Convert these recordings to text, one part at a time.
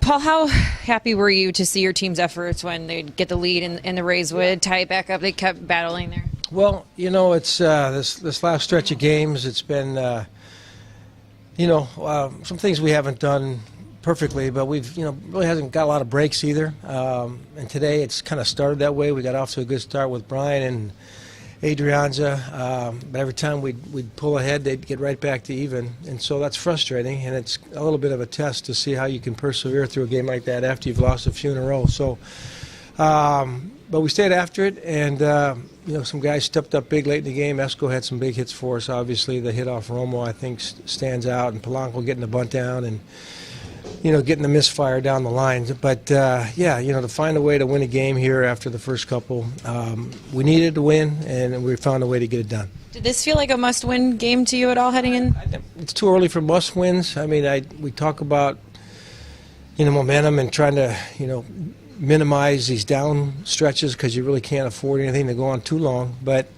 Paul, how happy were you to see your team's efforts when they'd get the lead and the Rays would tie it back up? They kept battling there. Well, it's this last stretch of games. It's been some things we haven't done perfectly, but we've really hasn't got a lot of breaks either. And today it's kind of started that way. We got off to a good start with Brian and Adrianza, but every time we'd pull ahead, they'd get right back to even, and so that's frustrating, and it's a little bit of a test to see how you can persevere through a game like that after you've lost a few in a row. So, but we stayed after it, and some guys stepped up big late in the game. Esco had some big hits for us. Obviously, the hit off Romo I think stands out, and Polanco getting the bunt down, and getting the misfire down the line. But, to find a way to win a game here after the first couple, we needed to win, and we found a way to get it done. Did this feel like a must-win game to you at all heading in? It's too early for must-wins. I mean, we talk about, momentum and trying to, minimize these down stretches because you really can't afford anything to go on too long. But,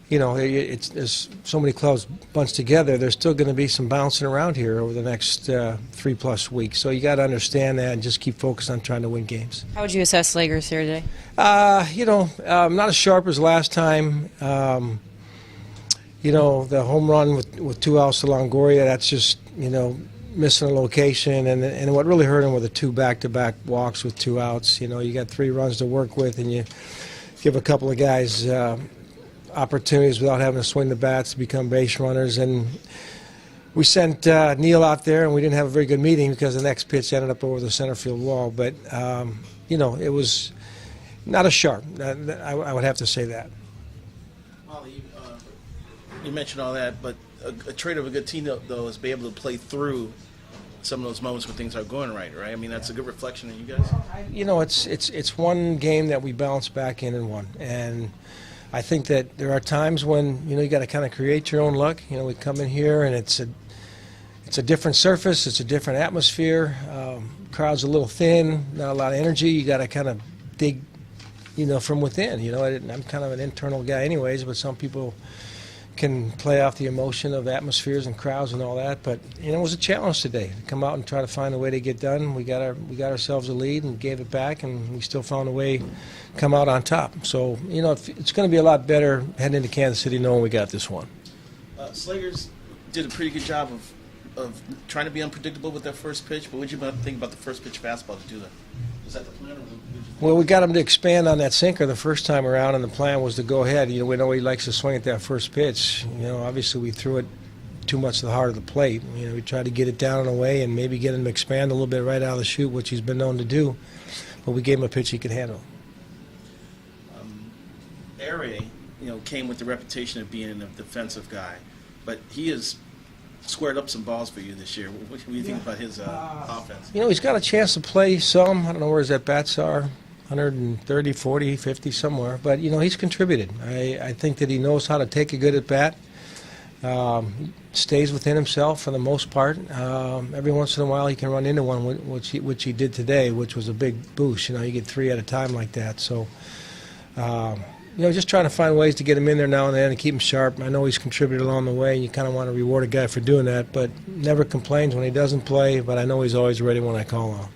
there's so many clubs bunched together. There's still going to be some bouncing around here over the next 3+ weeks. So you got to understand that and just keep focused on trying to win games. How would you assess Slager's here today? Not as sharp as last time. The home run with 2 outs to Longoria, that's just, missing a location. And what really hurt him were the 2 back-to-back walks with 2 outs. You got 3 runs to work with, and you give a couple of guys opportunities without having to swing the bats to become base runners. And we sent Neil out there, and we didn't have a very good meeting because the next pitch ended up over the center field wall. But, it was not as sharp. I would have to say that. Molly, you mentioned all that, but a trait of a good team, though, is be able to play through some of those moments when things aren't going right? I mean, that's a good reflection of you guys. It's one game that we bounce back in and won. And I think that there are times when you got to kind of create your own luck. We come in here and it's a different surface, it's a different atmosphere. Crowd's a little thin, not a lot of energy. You got to kind of dig, from within. I'm kind of an internal guy, anyways, but some people can play off the emotion of atmospheres and crowds and all that. But it was a challenge today to come out and try to find a way to get done. We got ourselves a lead and gave it back, and we still found a way to come out on top. So it's going to be a lot better heading into Kansas City knowing we got this one. Slagers did a pretty good job of trying to be unpredictable with that first pitch. But what did you think about the first pitch fastball to do that? Was that the plan? Well, we got him to expand on that sinker the first time around, and the plan was to go ahead. We know he likes to swing at that first pitch. Obviously we threw it too much to the heart of the plate. We tried to get it down and away and maybe get him to expand a little bit right out of the chute, which he's been known to do. But we gave him a pitch he could handle. Aire, came with the reputation of being a defensive guy, but he has squared up some balls for you this year. What do you think about his offense? He's got a chance to play some. I don't know where his at-bats are, 130, 40, 50, somewhere. But, he's contributed. I think that he knows how to take a good at-bat. Stays within himself for the most part. Every once in a while he can run into one, which he did today, which was a big boost. You get 3 at a time like that. So, just trying to find ways to get him in there now and then and keep him sharp. I know he's contributed along the way, and you kind of want to reward a guy for doing that, but never complains when he doesn't play, but I know he's always ready when I call on.